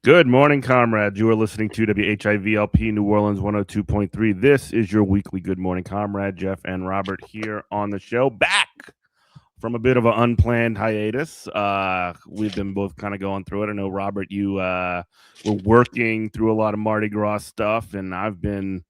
Good morning, comrades. You are listening to WHIVLP New Orleans 102.3. This is your weekly Good Morning Comrade. Jeff and Robert here on the show, back from a bit of an unplanned hiatus. We've been both kind of going through it. I know, Robert, you were working through a lot of Mardi Gras stuff, and I've been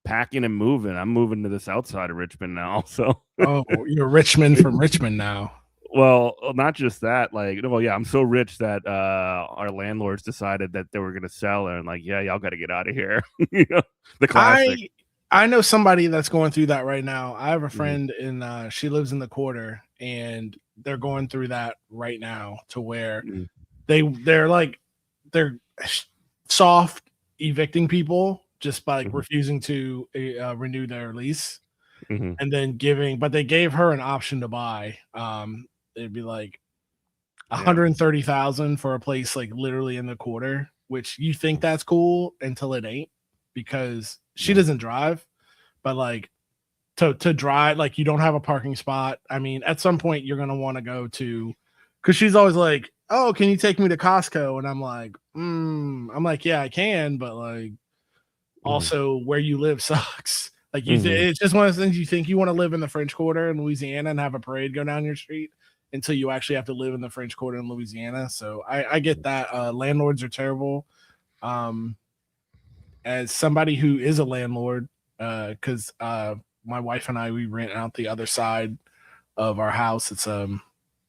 packing and moving. I'm moving to the south side of Richmond now. So, oh, you're Richmond from Richmond now. well, not just that. I'm so rich that our landlords decided that they were going to sell, and like, yeah, y'all got to get out of here. The classic. I know somebody that's going through that right now. I have a friend in she lives in the quarter, and they're going through that right now to where they're soft evicting people just by refusing to renew their lease, and then but they gave her an option to buy. It'd be like $130,000 for a place like literally in the quarter, which you think that's cool until it ain't, because she doesn't drive, but like to drive, like you don't have a parking spot. I mean, at some point you're gonna want to go to, because she's always like, "Oh, can you take me to Costco?" And I'm like, "Yeah, I can, but like also where you live sucks." Like it's just one of those things. You think you want to live in the French Quarter in Louisiana and have a parade go down your street until you actually have to live in the French Quarter in Louisiana. So I get that. Landlords are terrible. As somebody who is a landlord, because my wife and I, we rent out the other side of our house. It's I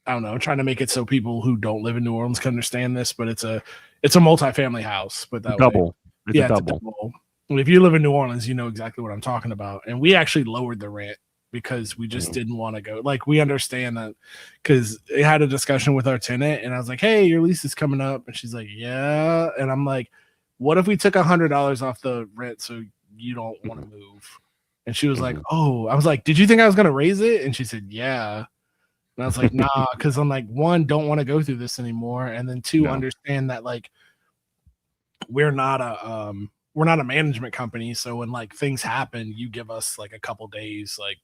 don't know, I'm trying to make it so people who don't live in New Orleans can understand this, but it's a multifamily house. But that double. Way. It's a double. If you live in New Orleans, you know exactly what I'm talking about. And we actually lowered the rent because we just didn't want to go. Like, we understand that, because I had a discussion with our tenant, and I was like, "Hey, your lease is coming up," and she's like, "Yeah," and I'm like, "What if we took $100 off the rent so you don't want to move?" And she was like, "Oh," I was like, "Did you think I was gonna raise it?" And she said, "Yeah." And I was like, "Nah," because I'm like, one, don't want to go through this anymore, and then two, understand that like we're not a management company, so when like things happen, you give us like a couple days, like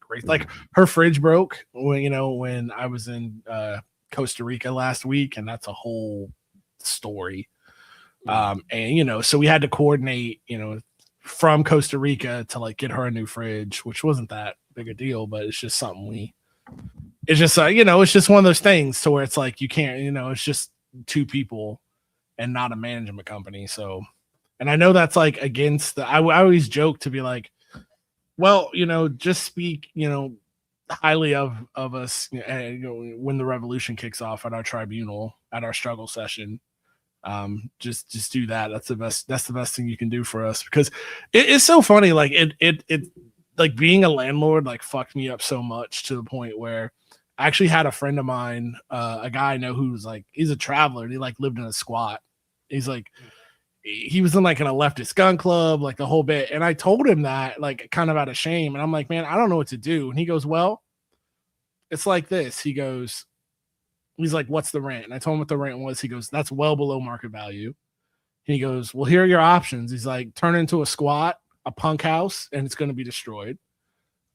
her fridge broke when I was in Costa Rica last week, and that's a whole story. And so we had to coordinate from Costa Rica to like get her a new fridge, which wasn't that big a deal, but it's just something it's just it's just one of those things to where it's like you can't, it's just two people and not a management company. So, and I know that's like against I always joke to be like, well, just speak, highly of us when the revolution kicks off at our tribunal, at our struggle session. Just do that. That's the best thing you can do for us, because it's so funny. Like it like being a landlord like fucked me up so much, to the point where I actually had a friend of mine, a guy I know who's like, he's a traveler, and he like lived in a squat. He's like, he was in like in a leftist gun club, like the whole bit. And I told him that, like, kind of out of shame. And I'm like, "Man, I don't know what to do." And he goes, "Well, it's like this." He's like, "What's the rent?" And I told him what the rent was. He goes, "That's well below market value." And he goes, "Well, here are your options." He's like, "Turn it into a squat, a punk house, and it's going to be destroyed.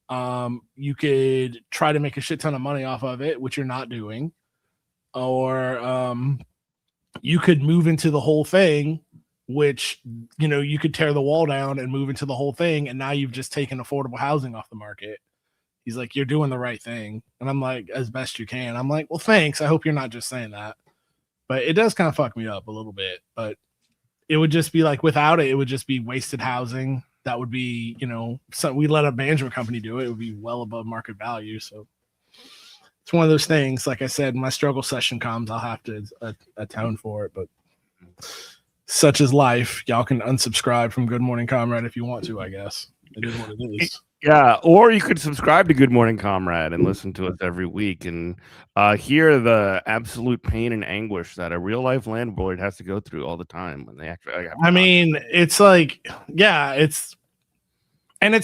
You could try to make a shit ton of money off of it, which you're not doing. Or you could move into the whole thing, which, you could tear the wall down and move into the whole thing. And now you've just taken affordable housing off the market." He's like, "You're doing the right thing." And I'm like, "As best you can." I'm like, "Well, thanks. I hope you're not just saying that." But it does kind of fuck me up a little bit. But it would just be like, without it, it would just be wasted housing. That would be, so we let a management company do it. It would be well above market value. So it's one of those things. Like I said, when my struggle session comes, I'll have to atone for it. But such is life. Y'all can unsubscribe from Good Morning Comrade if you want to, I guess. It is what it is. Yeah, or you could subscribe to Good Morning Comrade and listen to us every week and hear the absolute pain and anguish that a real life landlord has to go through all the time when they actually. It's like, yeah, it's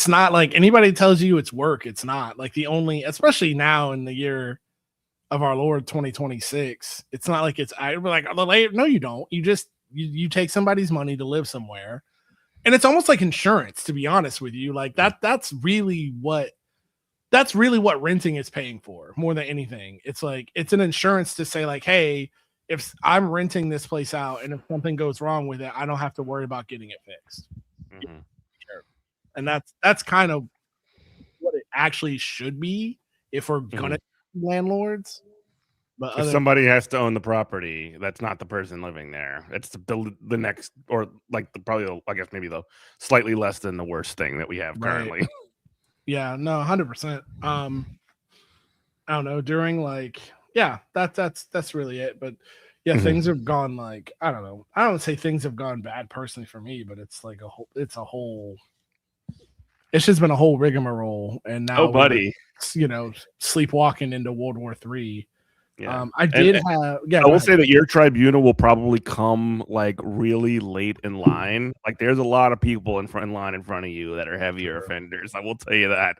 not like anybody tells you it's work. It's not like especially now in the year of our Lord 2026. It's not like no, you don't. You just you take somebody's money to live somewhere. And it's almost like insurance, to be honest with you. Like that's really what renting is paying for more than anything. It's like, it's an insurance to say like, "Hey, if I'm renting this place out and if something goes wrong with it, I don't have to worry about getting it fixed. Mhm. And that's kind of what it actually should be if we're gonna be landlords. But If somebody has to own the property, that's not the person living there. It's the next, or like probably, I guess maybe the slightly less than the worst thing that we have currently. Yeah, no, 100%. I don't know. During that's really it. But yeah, things have gone like I don't know. I don't say things have gone bad personally for me, but it's like it's just been a whole rigmarole, and now buddy, sleepwalking into World War III. Yeah. I will say that your tribunal will probably come like really late in line. Like there's a lot of people in line in front of you that are heavier offenders. I will tell you that.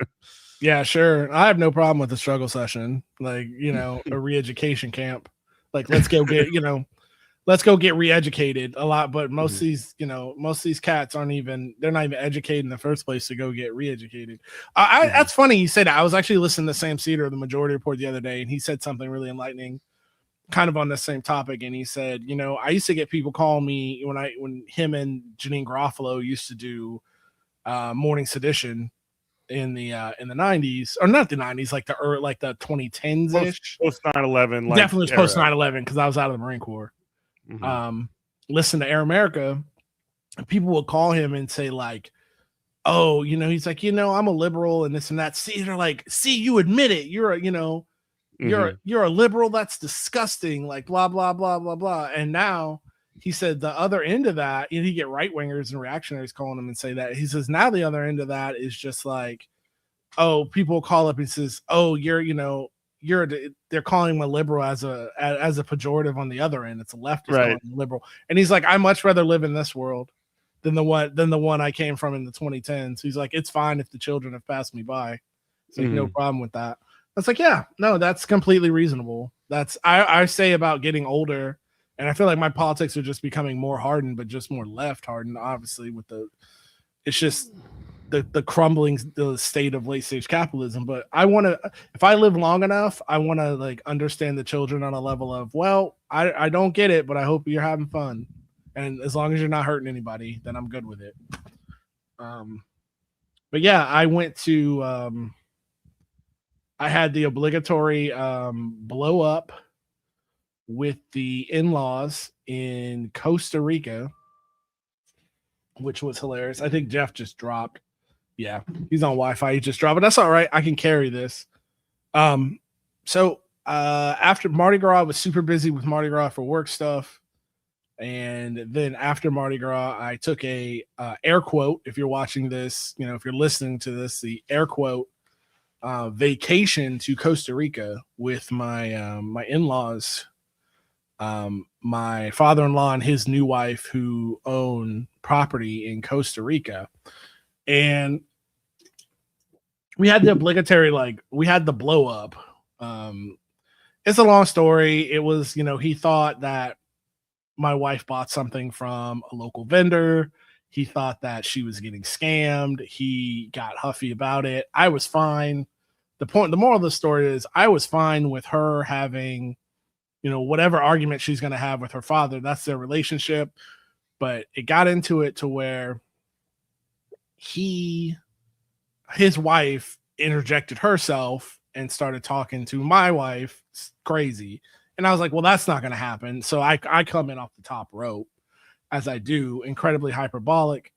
Yeah, sure. I have no problem with the struggle session. Like, a re-education camp. Like, let's go get re-educated a lot. But most of these cats they're not even educated in the first place to go get re-educated. That's funny you say that. I was actually listening to Sam Cedar of the Majority Report the other day, and he said something really enlightening, kind of on the same topic. And he said, I used to get people calling me when him and Janine Garofalo used to do Morning Sedition in the 90s, or not the 90s, like the 2010s ish, post 9/11, definitely was post 9/11 because I was out of the Marine Corps. Listen to Air America, and people will call him and say like, oh, he's like, I'm a liberal and this and that. See, they're like, see, you admit it, you're a liberal, that's disgusting, like blah blah blah blah blah. And now he said the other end of that, you get right wingers and reactionaries calling him and say that. He says now the other end of that is just like, oh, people call up and says, oh, they're calling him a liberal as a pejorative on the other end. It's a leftist calling him liberal, and he's like, I much rather live in this world than the one I came from in the 2010s. He's like, it's fine if the children have passed me by. It's like no problem with that. It's like, yeah, no, that's completely reasonable. That's I say about getting older. And I feel like my politics are just becoming more hardened, but just more left hardened, obviously, it's just the crumbling the state of late stage capitalism. But if I live long enough, I want to like understand the children on a level of, well, I don't get it, but I hope you're having fun. And as long as you're not hurting anybody, then I'm good with it. But yeah, I went to, I had the obligatory blow up with the in-laws in Costa Rica, which was hilarious. I think Jeff just dropped. Yeah, he's on Wi-Fi. He just dropped, but that's all right. I can carry this. So after Mardi Gras, I was super busy with Mardi Gras for work stuff. And then after Mardi Gras, I took a air quote. If you're watching this, if you're listening to this, the air quote vacation to Costa Rica with my my in-laws. My father-in-law and his new wife who own property in Costa Rica. And we had the obligatory, we had the blow up. It's a long story. It was, he thought that my wife bought something from a local vendor. He thought that she was getting scammed. He got huffy about it. I was fine. The moral of the story is I was fine with her having, whatever argument she's going to have with her father. That's their relationship. But it got into it to where his wife interjected herself and started talking to my wife. It's crazy. And I was like, well, that's not going to happen. So I come in off the top rope, as I do, incredibly hyperbolic.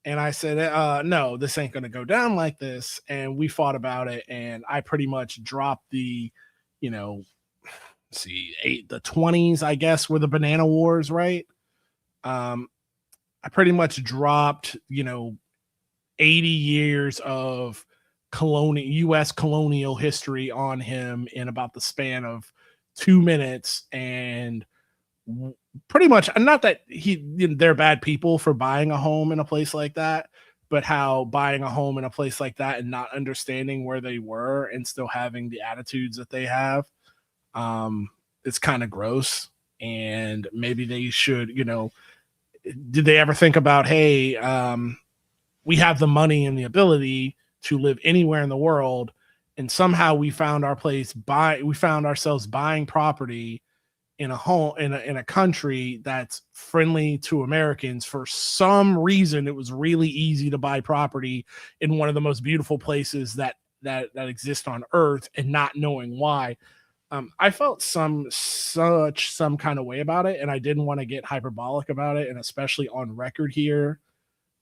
And I said, no, this ain't going to go down like this. And we fought about it. And I pretty much dropped the, the 20s, I guess, were the banana wars, right? I pretty much dropped, 80 years of U.S. colonial history on him in about the span of 2 minutes. And pretty much, not that they're bad people for buying a home in a place like that, but how buying a home in a place like that and not understanding where they were and still having the attitudes that they have, it's kind of gross. And maybe they should, did they ever think about, hey, we have the money and the ability to live anywhere in the world, and somehow we found ourselves buying property in a home in a country that's friendly to Americans. For some reason, it was really easy to buy property in one of the most beautiful places that exist on Earth, and not knowing why. I felt some kind of way about it, and I didn't want to get hyperbolic about it, and especially on record here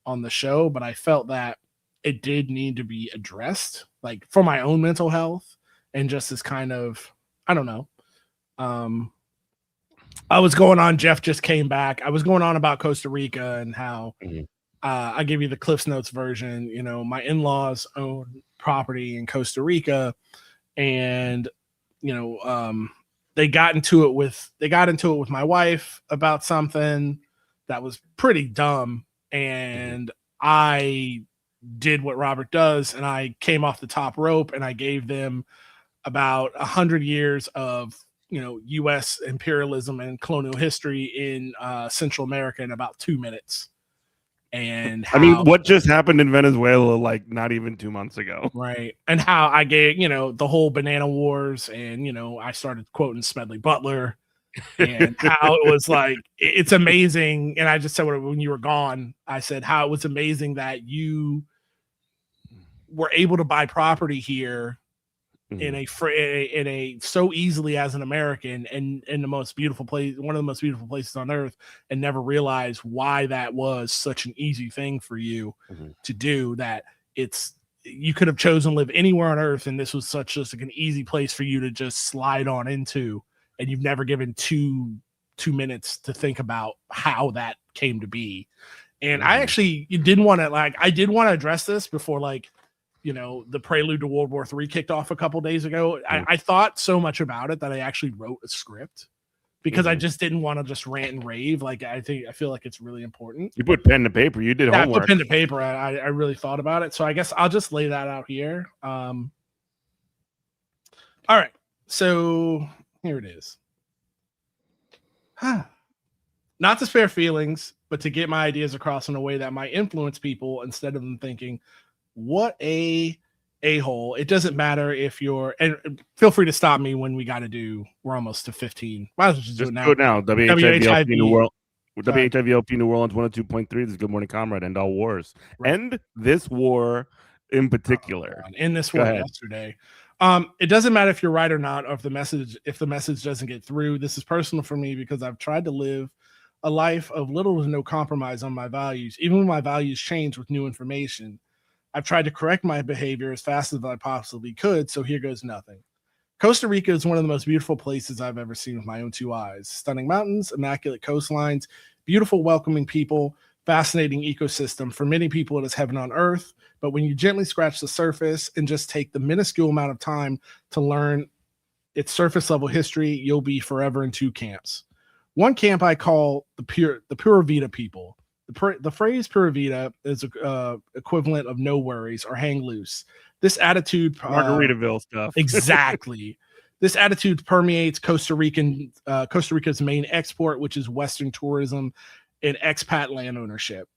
on the show. But I felt that it did need to be addressed, like for my own mental health, and just as kind of, I don't know. I was going on. Jeff just came back. I was going on about Costa Rica and how I gave you the Cliffs Notes version. You know, my in-laws own property in Costa Rica, and you know, they got into it with my wife about something that was pretty dumb, and I did what Robert does, and I came off the top rope, and I gave them about 100 years of, you know, U.S. imperialism and colonial history in Central America in about 2 minutes. And how, I mean, what just happened in Venezuela, like not even 2 months ago, right? And how I gave, you know, the whole banana wars, and you know, I started quoting Smedley Butler, and how it was like, it's amazing. And I just said, when you were gone, I said how it was amazing that you were able to buy property here in a so easily as an American, and in the most beautiful place, one of the most beautiful places on Earth, and never realized why that was such an easy thing for you to do. That you could have chosen to live anywhere on Earth, and this was just like an easy place for you to just slide on into, and you've never given two minutes to think about how that came to be. And I actually didn't want to, I did want to address this before, you know, the prelude to World War III kicked off a couple days ago. I thought so much about it that I actually wrote a script, because I just didn't want to just rant and rave. Like, I feel like it's really important. You put pen to paper. You did homework. I put pen to paper. I really thought about it. So I guess I'll just lay that out here. All right. So here it is. Not to spare feelings, but to get my ideas across in a way that might influence people, instead of them thinking, what a-hole. It doesn't matter if you're, and feel free to stop me when we got to do, we're almost to 15. Might as well just do it now. Do it now. WHIV New World. WHIVLP New Orleans 102.3. This is Good Morning Comrade. End all wars. Right. End this war in particular. In this war yesterday. It doesn't matter if you're right or not, or if the message doesn't get through. This is personal for me, because I've tried to live a life of little to no compromise on my values, even when my values change with new information. I've tried to correct my behavior as fast as I possibly could, so here goes nothing. Costa Rica is one of the most beautiful places I've ever seen with my own two eyes. Stunning mountains, immaculate coastlines, beautiful, welcoming people, fascinating ecosystem. For many people, it is heaven on earth, but when you gently scratch the surface and just take the minuscule amount of time to learn its surface level history, you'll be forever in two camps. One camp I call the Pura Vida people. The phrase Pura Vida is equivalent of no worries or hang loose. This attitude, Margaritaville stuff. Exactly. This attitude permeates Costa Rica's main export, which is Western tourism and expat land ownership.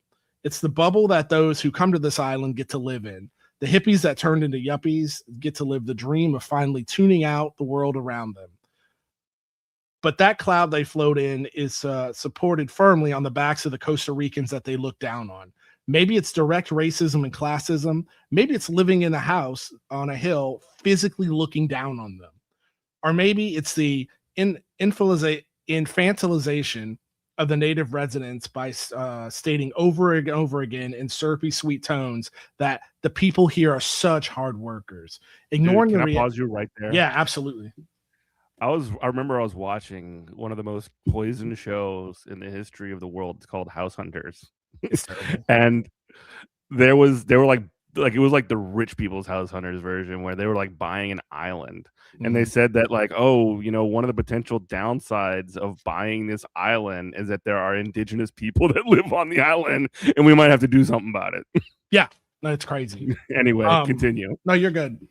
It's the bubble that those who come to this island get to live in. The hippies that turned into yuppies get to live the dream of finally tuning out the world around them. But that cloud they float in is supported firmly on the backs of the Costa Ricans that they look down on. Maybe it's direct racism and classism. Maybe it's living in a house on a hill, physically looking down on them. Or maybe it's the infantilization of the native residents by stating over and over again in syrupy, sweet tones that the people here are such hard workers. Ignoring Dude, can I pause you right there? Yeah, absolutely. I remember I was watching one of the most poisoned shows in the history of the world. It's called House Hunters. And they were like it was like the rich people's House Hunters version, where they were like buying an island. And they said that, like, oh, you know, one of the potential downsides of buying this island is that there are indigenous people that live on the island, and we might have to do something about it. Yeah, that's crazy. Anyway, continue. No, you're good.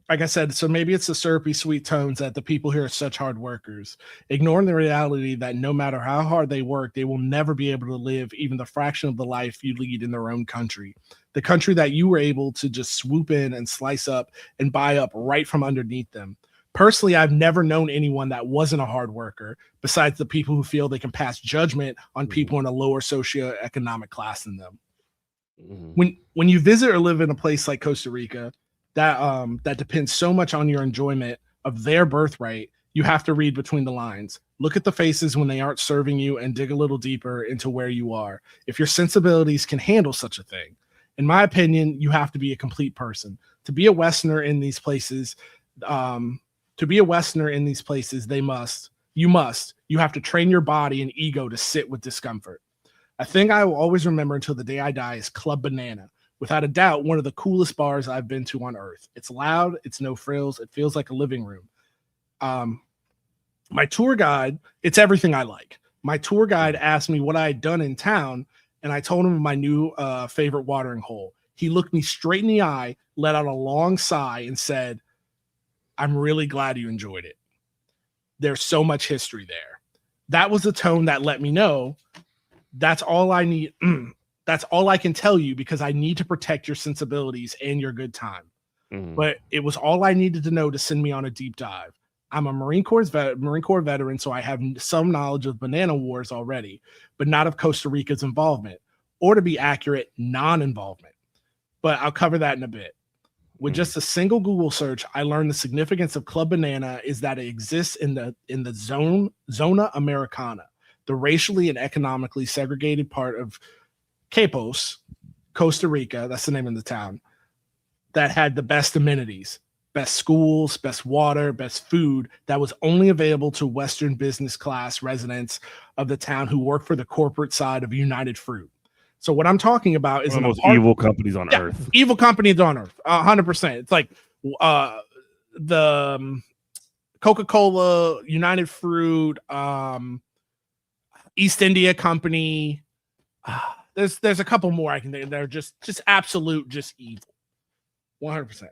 Like I said, so maybe it's the syrupy, sweet tones that the people here are such hard workers, ignoring the reality that no matter how hard they work, they will never be able to live even the fraction of the life you lead in their own country. The country that you were able to just swoop in and slice up and buy up right from underneath them. Personally, I've never known anyone that wasn't a hard worker, besides the people who feel they can pass judgment on people in a lower socioeconomic class than them. When you visit or live in a place like Costa Rica, that depends so much on your enjoyment of their birthright, you have to read between the lines. Look at the faces when they aren't serving you and dig a little deeper into where you are. If your sensibilities can handle such a thing. In my opinion, you have to be a complete person. To be a Westerner in these places, you have to train your body and ego to sit with discomfort. A thing I will always remember until the day I die is Club Banana. Without a doubt, one of the coolest bars I've been to on earth. It's loud, it's no frills, it feels like a living room. My tour guide, it's everything I like. My tour guide asked me what I had done in town, and I told him my new favorite watering hole. He looked me straight in the eye, let out a long sigh, and said, "I'm really glad you enjoyed it. There's so much history there." That was the tone that let me know that's all I need. That's all I can tell you, because I need to protect your sensibilities and your good time. But it was all I needed to know to send me on a deep dive. I'm a Marine Corps veteran, so I have some knowledge of banana wars already, but not of Costa Rica's involvement, or to be accurate, non-involvement. But I'll cover that in a bit. With just a single Google search, I learned the significance of Club Banana is that it exists in the Zona Americana, the racially and economically segregated part of Capos, Costa Rica, that's the name of the town, that had the best amenities, best schools, best water, best food, that was only available to Western business class residents of the town who work for the corporate side of United Fruit. So what I'm talking about is one of the most evil companies on earth. Evil companies on earth, 100%. It's like the Coca-Cola, United Fruit, East India Company. There's a couple more I can think of. They're just absolute, just evil. 100%.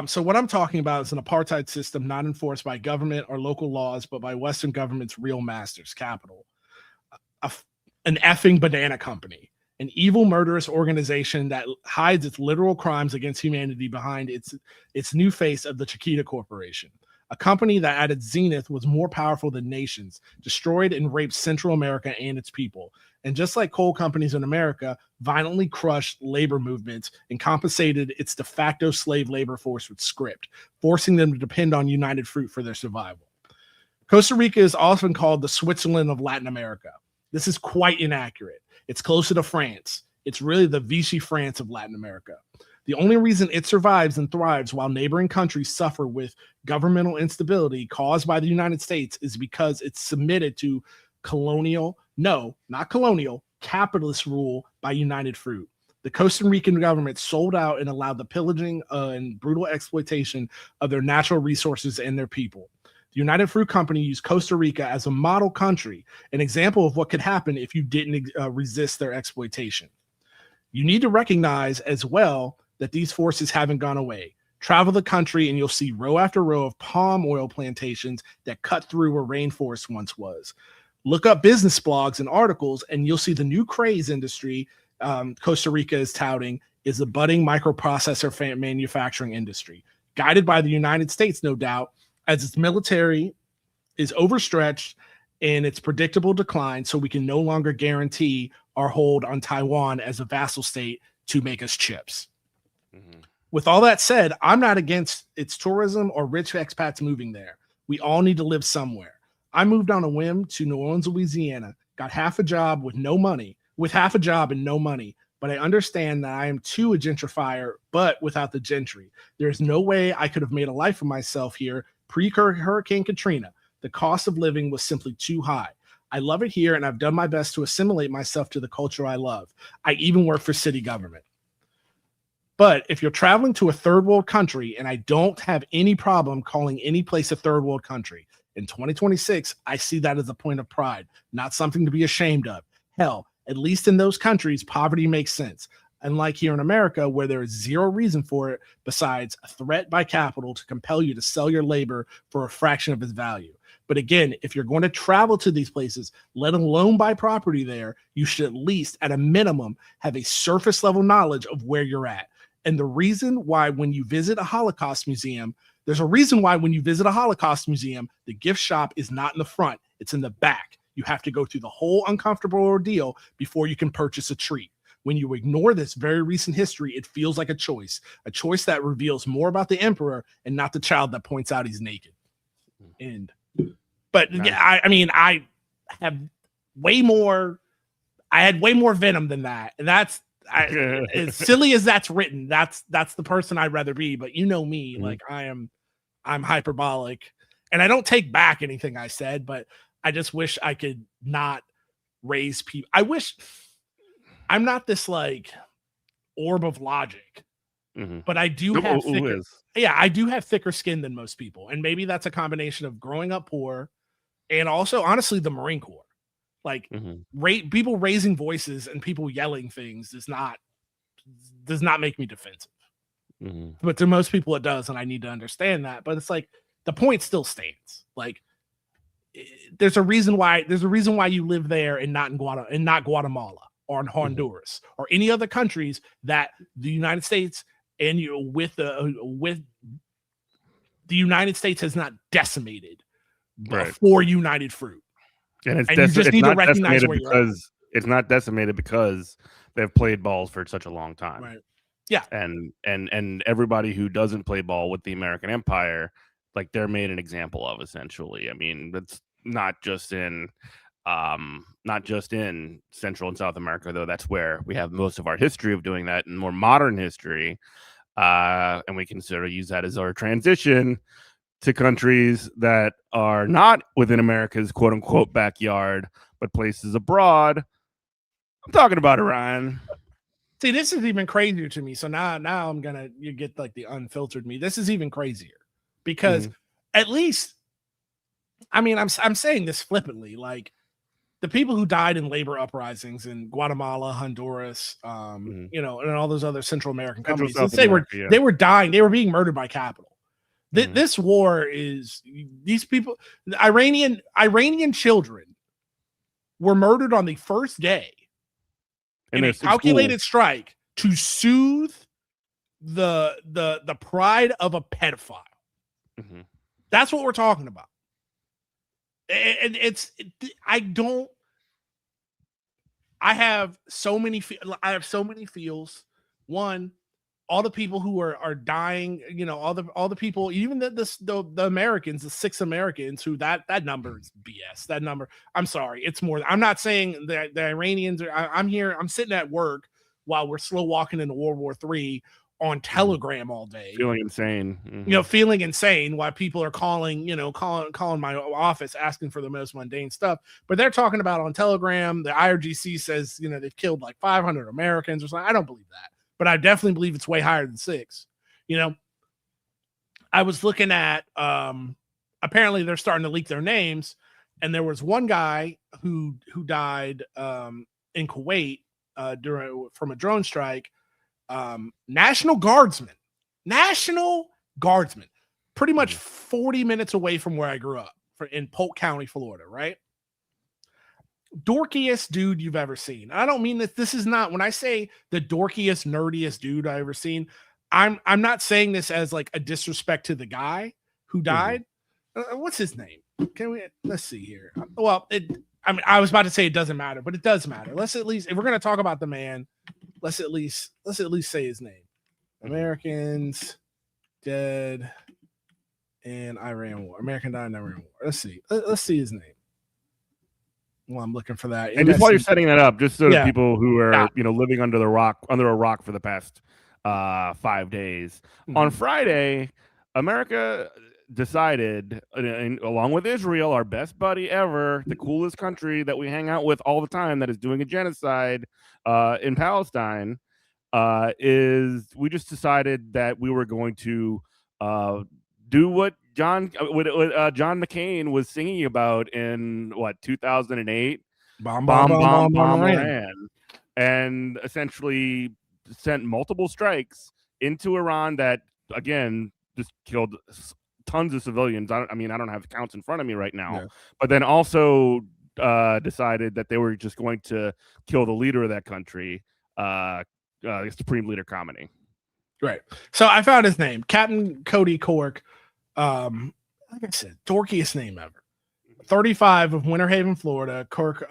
So what I'm talking about is an apartheid system not enforced by government or local laws, but by Western government's real masters, capital. An effing banana company, an evil, murderous organization that hides its literal crimes against humanity behind its new face of the Chiquita Corporation. A company that at its zenith was more powerful than nations, destroyed and raped Central America and its people. And just like coal companies in America, violently crushed labor movements and compensated its de facto slave labor force with script, forcing them to depend on United Fruit for their survival. Costa Rica is often called the Switzerland of Latin America. This is quite inaccurate. It's closer to France. It's really the Vichy France of Latin America. The only reason it survives and thrives while neighboring countries suffer with governmental instability caused by the United States is because it's submitted to capitalist rule by United Fruit. The Costa Rican government sold out and allowed the pillaging and brutal exploitation of their natural resources and their people. The United Fruit Company used Costa Rica as a model country, an example of what could happen if you didn't resist their exploitation. You need to recognize as well that these forces haven't gone away. Travel the country and you'll see row after row of palm oil plantations that cut through where rainforest once was. Look up business blogs and articles and you'll see the new craze industry Costa Rica is touting is the budding microprocessor manufacturing industry, guided by the United States, no doubt, as its military is overstretched and its predictable decline, so we can no longer guarantee our hold on Taiwan as a vassal state to make us chips. With all that said, I'm not against its tourism or rich expats moving there. We all need to live somewhere. I moved on a whim to New Orleans, Louisiana, got half a job and no money, but I understand that I am too a gentrifier, but without the gentry. There's no way I could have made a life for myself here pre-Hurricane Katrina. The cost of living was simply too high. I love it here, and I've done my best to assimilate myself to the culture I love. I even work for city government. But if you're traveling to a third world country, and I don't have any problem calling any place a third world country, in 2026, I see that as a point of pride, not something to be ashamed of. Hell, at least in those countries, poverty makes sense. Unlike here in America, where there is zero reason for it besides a threat by capital to compel you to sell your labor for a fraction of its value. But again, if you're going to travel to these places, let alone buy property there, you should at least, at a minimum, have a surface level knowledge of where you're at. And the reason why when you visit a Holocaust museum, there's a reason why when you visit a Holocaust museum, the gift shop is not in the front, it's in the back. You have to go through the whole uncomfortable ordeal before you can purchase a treat. When you ignore this very recent history, it feels like a choice that reveals more about the emperor and not the child that points out he's naked. But nice. Yeah, I have way more. I had way more venom than that, and that's as silly as that's written. That's the person I'd rather be. But you know me, mm-hmm. Like I'm hyperbolic, and I don't take back anything I said. But I just wish I could not raise people. I wish I'm not this like orb of logic, mm-hmm. But I do have I do have thicker skin than most people, and maybe that's a combination of growing up poor, and also honestly the Marine Corps. Like mm-hmm. People raising voices and people yelling things does not make me defensive. Mm-hmm. But to most people it does, and I need to understand that. But it's like the point still stands. Like there's a reason why you live there and not in Guatemala or in Honduras mm-hmm. or any other countries that the United States and with the United States has not decimated for United Fruit. And you just need to recognize where you're at. It's not decimated because they've played balls for such a long time. Right. Yeah. And everybody who doesn't play ball with the American Empire, like they're made an example of essentially. I mean, that's not just in Central and South America, though. That's where we have most of our history of doing that in more modern history. And we can sort of use that as our transition to countries that are not within America's quote unquote backyard, but places abroad. I'm talking about Iran. See, this is even crazier to me. So now you get like the unfiltered me. This is even crazier because at least, I mean, I'm saying this flippantly, like the people who died in labor uprisings in Guatemala, Honduras, and all those other Central American countries, they were dying. They were being murdered by capital. This war is these people, the Iranian children were murdered on the first day in a calculated strike to soothe the pride of a pedophile. Mm-hmm. That's what we're talking about. And I have so many feels. One, all the people who are dying, all the people, even the Americans, the 6 Americans who that number is BS. That number, I'm sorry, it's more. I'm not saying that the Iranians I'm sitting at work while we're slow walking into World War III on Telegram all day, feeling insane. Mm-hmm. Feeling insane while people are calling my office asking for the most mundane stuff. But they're talking about on Telegram, the IRGC says, they've killed like 500 Americans or something. I don't believe that. But I definitely believe it's way higher than 6. I was looking at, apparently they're starting to leak their names. And there was one guy who died in Kuwait from a drone strike. National Guardsman, pretty much 40 minutes away from where I grew up in Polk County, Florida, right? Dorkiest dude you've ever seen. I don't mean that this is not, when I say the dorkiest, nerdiest dude I ever seen, I'm not saying this as like a disrespect to the guy who died. What's his name? Let's see here. Well, I was about to say it doesn't matter, but it does matter. Let's at least, if we're going to talk about the man, let's at least say his name. Americans dead in Iran war. American died in Iran war. Let's see his name. Well, I'm looking for that. And just while you're setting that up, just so that people who are living under a rock for the past 5 days. Mm-hmm. On Friday, America decided, along with Israel, our best buddy ever, the coolest country that we hang out with all the time, that is doing a genocide in Palestine, we just decided that we were going to do what John McCain was singing about in 2008, bomb Iran, and essentially sent multiple strikes into Iran that again just killed tons of civilians. I don't have counts in front of me right now, but then also decided that they were just going to kill the leader of that country, Supreme Leader Khamenei. Right. So I found his name, Captain Cody Cork. Like I said, dorkiest name ever. 35 of Winter Haven, Florida. Cork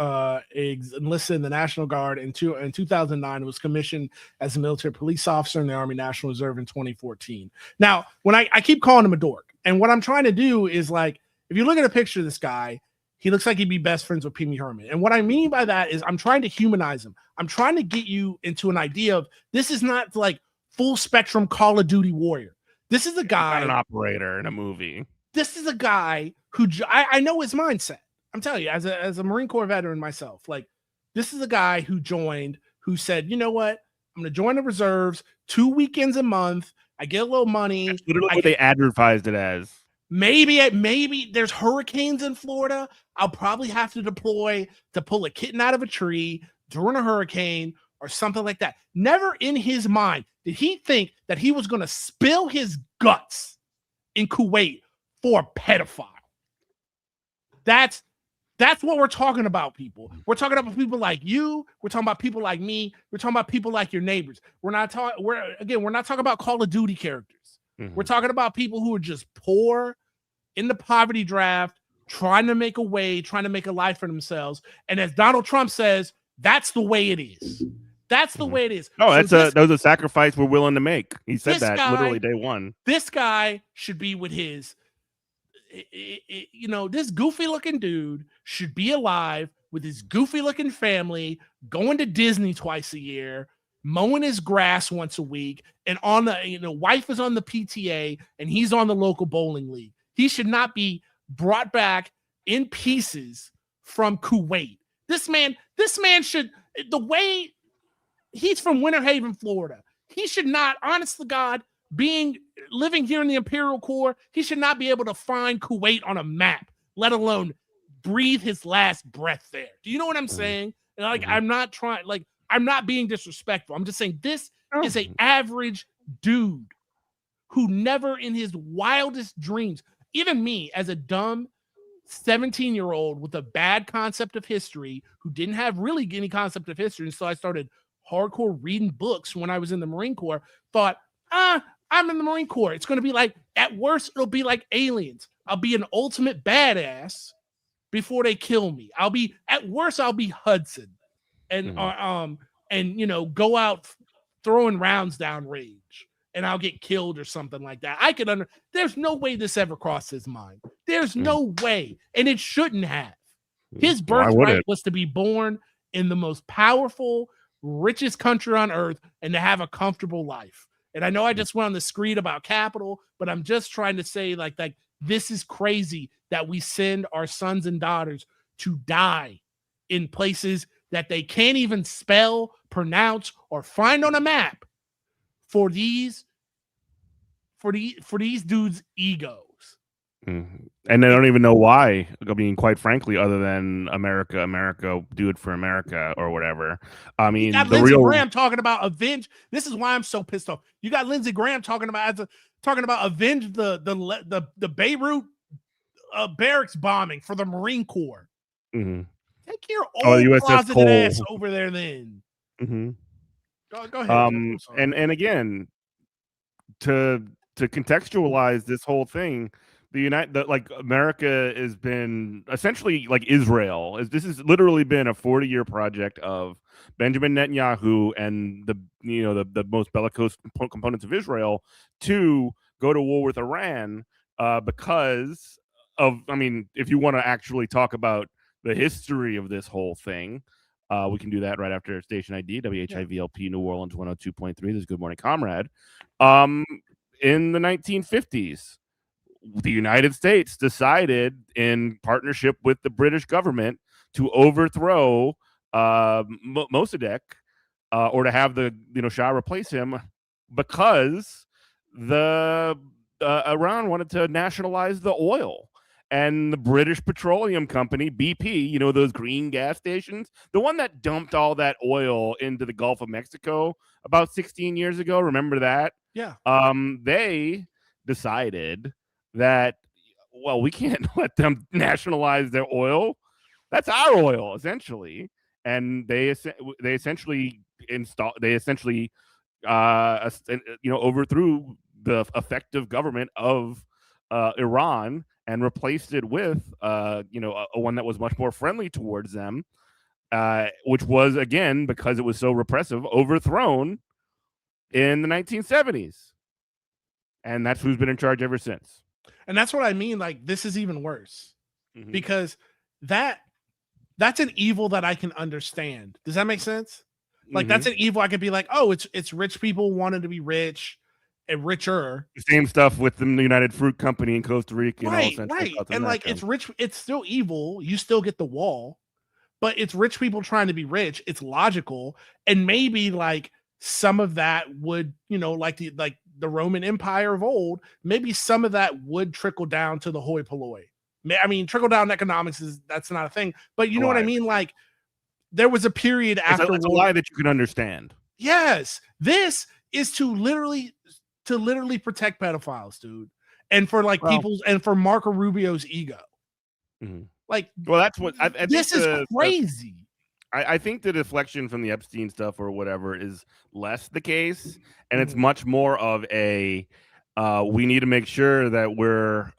enlisted in the National Guard in 2009. Was commissioned as a military police officer in the Army National Reserve in 2014. Now, when I keep calling him a dork, and what I'm trying to do is, like, if you look at a picture of this guy, he looks like he'd be best friends with Pee Wee Herman. And what I mean by that is I'm trying to humanize him. I'm trying to get you into an idea of this is not like full spectrum Call of Duty warrior. This is a guy, not an operator in a movie. This is a guy who I know his mindset. I'm telling you, as a Marine Corps veteran myself, like, this is a guy who joined, who said, you know what, I'm going to join the reserves 2 weekends a month. I get a little money. That's literally what they advertised it as. Maybe there's hurricanes in Florida. I'll probably have to deploy to pull a kitten out of a tree during a hurricane or something like that. Never in his mind did he think that he was going to spill his guts in Kuwait for a pedophile. That's what we're talking about, people. We're talking about people like you. We're talking about people like me. We're talking about people like your neighbors. We're not talking about Call of Duty characters. Mm-hmm. We're talking about people who are just poor in the poverty draft, trying to make a way, trying to make a life for themselves. And as Donald Trump says, that's the way it is. That's the way it is. Oh, that was a sacrifice we're willing to make. He said that literally day one. This guy should be with his, this goofy looking dude should be alive with his goofy looking family, going to Disney twice a year, mowing his grass once a week, and on the, wife is on the PTA and he's on the local bowling league. He should not be brought back in pieces from Kuwait. This man should, the way he's from Winter Haven, Florida, he should not, honest to God, living here in the Imperial Corps, he should not be able to find Kuwait on a map, let alone breathe his last breath there. Do you know what I'm saying? Like, I'm not being disrespectful. I'm just saying this is an average dude who never in his wildest dreams, even me as a dumb 17-year-old with a bad concept of history, who didn't have really any concept of history, and so I started hardcore reading books when I was in the Marine Corps, thought, I'm in the Marine Corps. It's going to be like, at worst, it'll be like Aliens. I'll be an ultimate badass before they kill me. At worst, I'll be Hudson and go out throwing rounds down range and I'll get killed or something like that. There's no way this ever crossed his mind. There's no way. And it shouldn't have. His birthright was to be born in the most powerful, richest country on earth and to have a comfortable life. And I know I just went on the screed about capital, but I'm just trying to say, like this is crazy that we send our sons and daughters to die in places that they can't even spell, pronounce, or find on a map for these dudes' egos. Mm-hmm. And they don't even know why. I mean, quite frankly, other than America, do it for America or whatever. I mean, you got Lindsey Graham talking about avenge. This is why I'm so pissed off. You got Lindsey Graham talking about avenge the Beirut barracks bombing for the Marine Corps. Mm-hmm. Take your old closeted ass over there, then. Mm-hmm. Go ahead. And again, to contextualize this whole thing, America has been essentially like Israel. This has literally been a 40-year project of Benjamin Netanyahu and the most bellicose components of Israel to go to war with Iran because of, if you want to actually talk about the history of this whole thing, we can do that right after station ID, WHIVLP New Orleans 102.3. This is Good Morning Comrade. In the 1950s, the United States decided, in partnership with the British government, to overthrow Mossadegh or to have the Shah replace him because Iran wanted to nationalize the oil. And the British Petroleum Company, BP, those green gas stations, the one that dumped all that oil into the Gulf of Mexico about 16 years ago, remember that? Yeah. They decided that, well, we can't let them nationalize their oil. That's our oil, essentially. And they essentially overthrew the effective government of Iran and replaced it with a one that was much more friendly towards them, which was, again, because it was so repressive, overthrown in the 1970s. And that's who's been in charge ever since. And that's what I mean. Like, this is even worse because that's an evil that I can understand. Does that make sense? Like, that's an evil I could be like, oh, it's rich people wanting to be rich and richer. The same stuff with the United Fruit Company in Costa Rica. Right. And like, it's rich. It's still evil. You still get the wall, but it's rich people trying to be rich. It's logical. And maybe like some of that would, like the Roman Empire of old, maybe some of that would trickle down to the hoi polloi. I mean, trickle down economics that's not a thing, but you know what I mean? Like, there was a period after it's a lie that you can understand. Yes. This is to literally protect pedophiles, dude. And for people's and for Marco Rubio's ego. Like, well, that's what I this is crazy. I think the deflection from the Epstein stuff or whatever is less the case, and it's much more of a we need to make sure that we're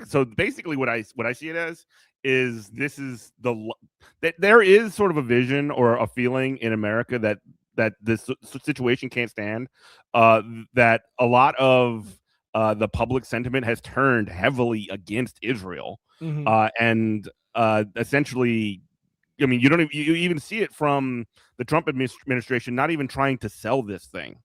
so basically what I see it as is this is that there is sort of a vision or a feeling in America that this situation can't stand, that a lot of the public sentiment has turned heavily against Israel, and essentially, I mean, you even see it from the Trump administration not even trying to sell this thing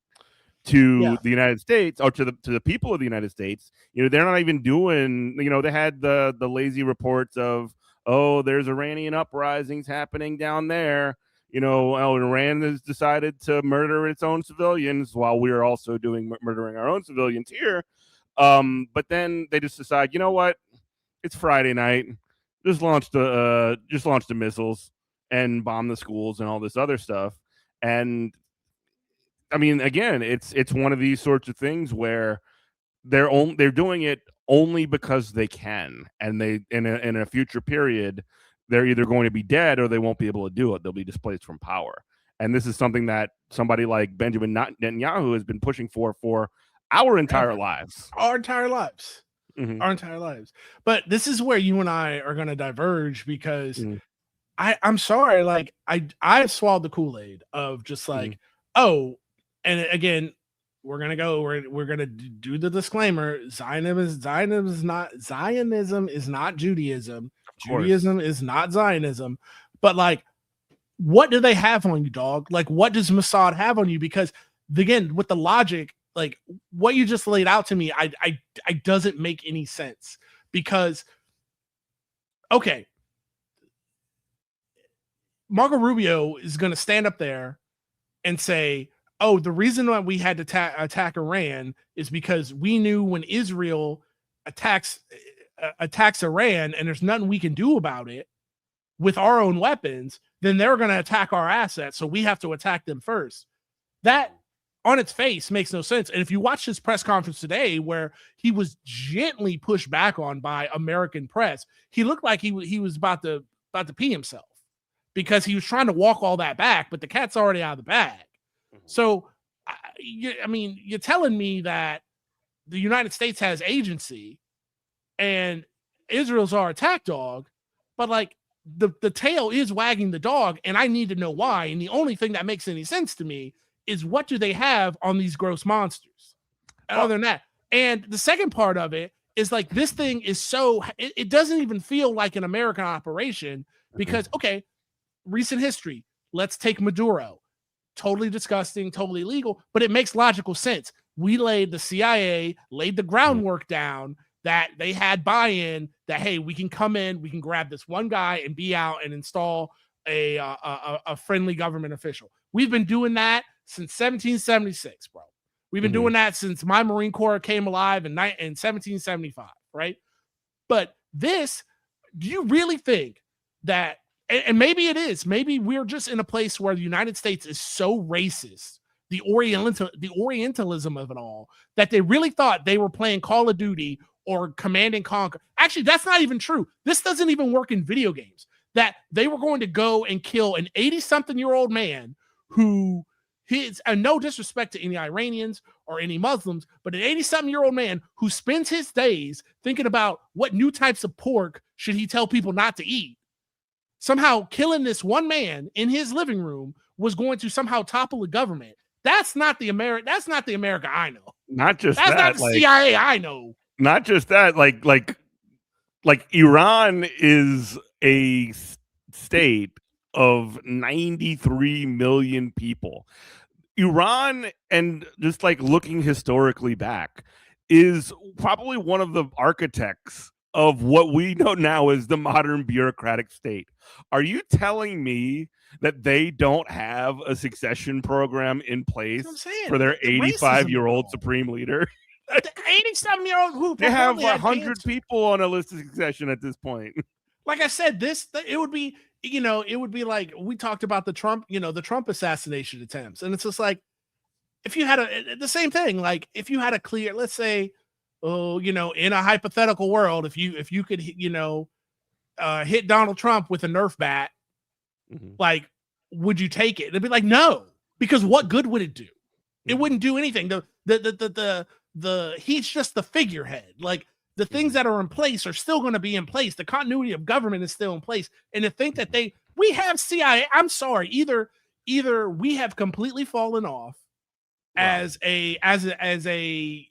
to the United States or to the people of the United States. They're not even doing, they had the lazy reports of, oh, there's Iranian uprisings happening down there. Iran has decided to murder its own civilians while we're also murdering our own civilians here. But then they just decide, you know what? It's Friday night. Just launched the missiles and bomb the schools and all this other stuff. And I mean, again, it's one of these sorts of things where they're doing it only because they can, and they in a future period they're either going to be dead or they won't be able to do it. They'll be displaced from power. And this is something that somebody like Benjamin Netanyahu has been pushing for our entire lives. Our entire lives. But this is where you and I are going to diverge because I'm sorry. Like, I swallowed the Kool-Aid of just like, oh, and again, we're going to do the disclaimer. Zionism is not Judaism. Judaism is not Zionism. But like, what do they have on you, dog? Like, what does Mossad have on you? Because again, with the logic, like what you just laid out to me, I doesn't make any sense. Because, okay, Marco Rubio is going to stand up there and say, oh, the reason why we had to attack Iran is because we knew when Israel attacks Iran and there's nothing we can do about it with our own weapons, then they're going to attack our assets. So we have to attack them first. That on its face makes no sense. And if you watch his press conference today, where he was gently pushed back on by American press, he looked like he was about to pee himself because he was trying to walk all that back, but the cat's already out of the bag. So, I mean, you're telling me that the United States has agency and Israel's our attack dog, but like the tail is wagging the dog, and I need to know why. And the only thing that makes any sense to me is what do they have on these gross monsters? Other than that. And the second part of it is like, this thing is so, it doesn't even feel like an American operation because, okay, recent history, let's take Maduro. Totally disgusting, totally illegal, but it makes logical sense. The CIA laid the groundwork down that they had buy-in that, hey, we can come in, we can grab this one guy and be out and install a friendly government official. We've been doing that since 1776, bro. We've been doing that since my Marine Corps came alive in 1775, right? But this, do you really think that, and maybe it is, maybe we're just in a place where the United States is so racist, the Orientalism of it all, that they really thought they were playing Call of Duty or Command and Conquer. Actually, that's not even true. This doesn't even work in video games. That they were going to go and kill an 80-something-year-old man who no disrespect to any Iranians or any Muslims, but an 80-something-year-old man who spends his days thinking about what new types of pork should he tell people not to eat, somehow killing this one man in his living room was going to somehow topple the government. That's not the America. That's not the America I know. Not just that's that, not the CIA I know. Not just that, like Iran is a state of 93 million people. Iran, and just like looking historically back, is probably one of the architects of what we know now as the modern bureaucratic state. Are you telling me that they don't have a succession program in place for their 85-year-old supreme leader? The 87-year-old who they have 100 people on a list of succession at this point. Like I said, it would be, it would be like we talked about the Trump assassination attempts, and it's just like if you had the same thing, like if you had a clear, let's say, in a hypothetical world, if you could, hit Donald Trump with a Nerf bat, like, would you take it? It'd be like, no, because what good would it do? It wouldn't do anything. He's just the figurehead. Like, the things that are in place are still going to be in place. The continuity of government is still in place. And to think that we have CIA, I'm sorry, either we have completely fallen off as a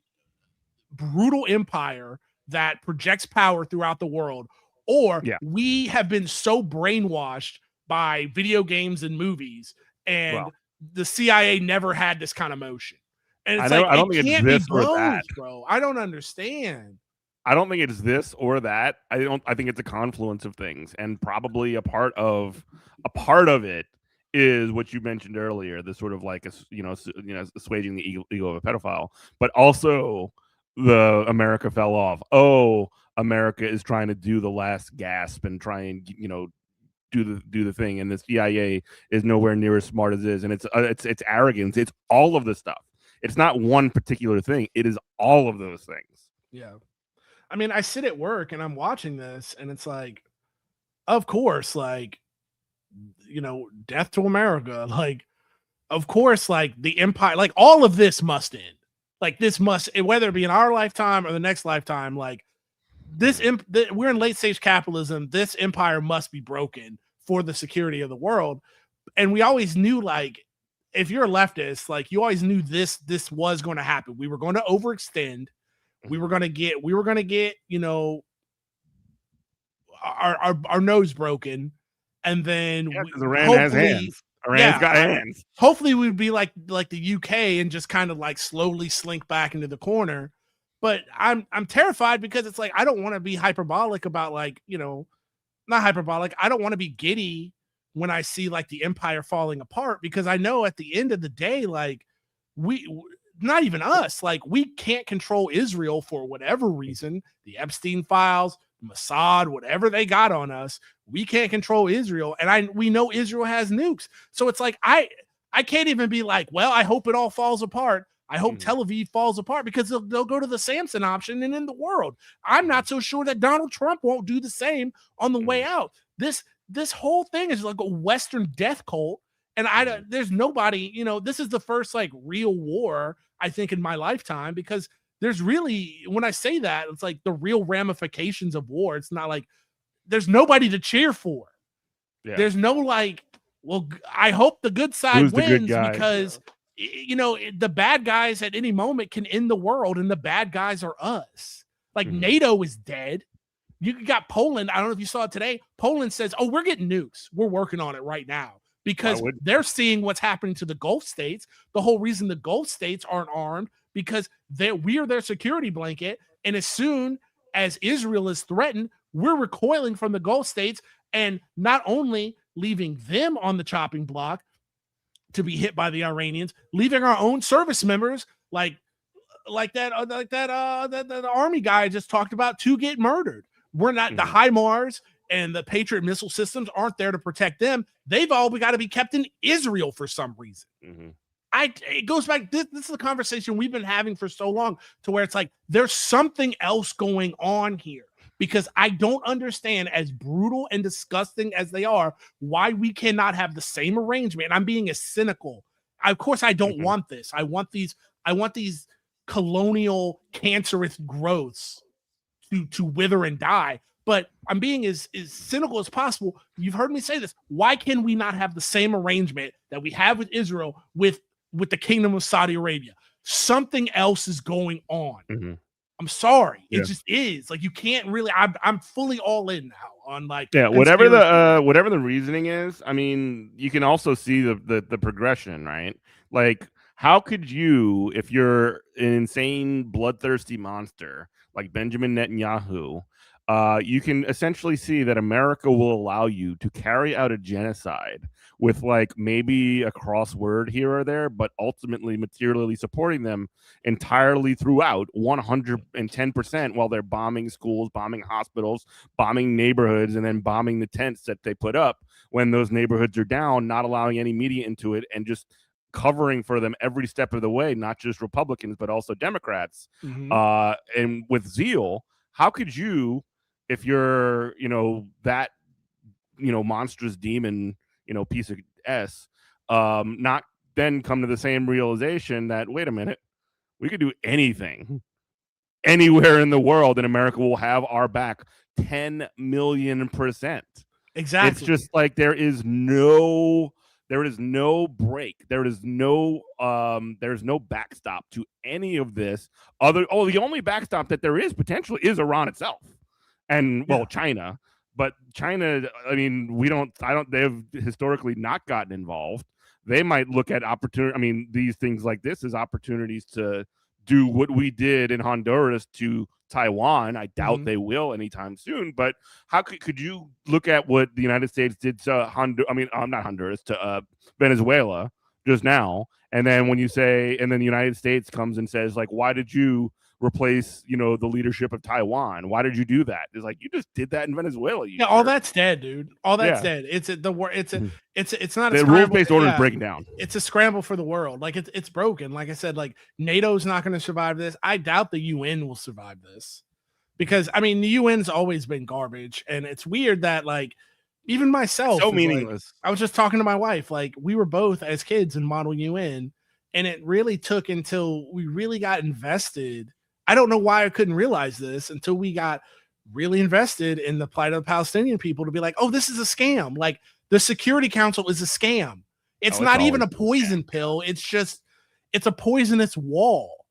brutal empire that projects power throughout the world, or we have been so brainwashed by video games and movies, and the CIA never had this kind of motion. And it's I don't think it's this or that, bro. I don't understand. I don't think it's this or that. I think it's a confluence of things, and probably a part of it is what you mentioned earlier, the sort of like assuaging the ego of a pedophile, but also the America fell off. Oh, America is trying to do the last gasp and try and do the thing, and the CIA is nowhere near as smart as it is, and it's arrogance. It's all of the stuff. It's not one particular thing. It is all of those things. Yeah. I mean, I sit at work and I'm watching this, and it's like, of course, like, death to America. Like, of course, like the empire, like all of this must end. Like, this must, whether it be in our lifetime or the next lifetime, like we're in late stage capitalism. This empire must be broken for the security of the world. And we always knew, like, if you're a leftist, like, you always knew this was going to happen. We were going to overextend. We were going to get, our nose broken. And then Iran has hands. Iran's got hands. Hopefully we'd be like the UK and just kind of like slowly slink back into the corner. But I'm terrified because it's like, I don't want to be hyperbolic about, like, not hyperbolic. I don't want to be giddy when I see like the empire falling apart, because I know at the end of the day, like, not even us, like, we can't control Israel for whatever reason, the Epstein files, Mossad, whatever they got on us, we can't control Israel. And we know Israel has nukes. So it's like, I can't even be like, well, I hope it all falls apart. I hope Tel Aviv falls apart, because they'll go to the Samson option and end the world. I'm not so sure that Donald Trump won't do the same on the way out. This whole thing is like a Western death cult. And there's nobody, this is the first like real war, I think, in my lifetime, because there's really, when I say that, it's like the real ramifications of war. It's not like there's nobody to cheer for. Yeah. There's no like, well, I hope the good side wins, because, the bad guys at any moment can end the world, and the bad guys are us. Like, NATO is dead. You got Poland. I don't know if you saw it today. Poland says, oh, we're getting nukes. We're working on it right now, because they're seeing what's happening to the Gulf states. The whole reason the Gulf states aren't armed, because we are their security blanket. And as soon as Israel is threatened, we're recoiling from the Gulf states, and not only leaving them on the chopping block to be hit by the Iranians, leaving our own service members like that army guy I just talked about to get murdered. We're not the HIMARS and the Patriot missile systems aren't there to protect them. They've all got to be kept in Israel for some reason. It goes back. This is the conversation we've been having for so long, to where it's like, there's something else going on here, because I don't understand, as brutal and disgusting as they are, why we cannot have the same arrangement. And I'm being as cynical. of course I don't want this. I want these colonial cancerous growths to wither and die. But I'm being as cynical as possible. You've heard me say this. Why can we not have the same arrangement that we have with Israel with the Kingdom of Saudi Arabia? Something else is going on. Mm-hmm. I'm sorry. It just is. Like, you can't really. I'm fully all in now on, like, whatever the reasoning is. I mean, you can also see the progression, right? Like, how could you, if you're an insane bloodthirsty monster like Benjamin Netanyahu, you can essentially see that America will allow you to carry out a genocide with, like, maybe a crossword here or there, but ultimately materially supporting them entirely throughout 110% while they're bombing schools, bombing hospitals, bombing neighborhoods, and then bombing the tents that they put up when those neighborhoods are down, not allowing any media into it, and just covering for them every step of the way, not just Republicans, but also Democrats. And with zeal, how could you, if you're, that, monstrous demon, piece of not then come to the same realization that, wait a minute, we could do anything anywhere in the world and America will have our back 10 million %. Exactly. It's just like there is no break. There's no backstop to any of this. The only backstop that there is potentially is Iran itself. And China. But China, I mean, they have historically not gotten involved. They might look at opportunity. I mean, these things like this as opportunities to do what we did in Honduras to Taiwan. I doubt they will anytime soon. But how could you look at what the United States did to to Venezuela just now, and then the United States comes and says, like, why did you replace, the leadership of Taiwan? Why did you do that? It's like, you just did that in Venezuela. All that's dead, dude. All that's dead. It's not the rules-based order is breaking down. It's a scramble for the world. Like, it's broken. Like I said, like, NATO's not going to survive this. I doubt the UN will survive this, because I mean, the UN's always been garbage, and it's weird that, like, even myself, so meaningless. Like, I was just talking to my wife. Like, we were both as kids in Model UN, and it really took until we really got invested. I don't know why I couldn't realize this until we got really invested in the plight of the Palestinian people to be like, oh, this is a scam. Like, the Security Council is a scam. It's not even a poison pill. It's a poisonous wall.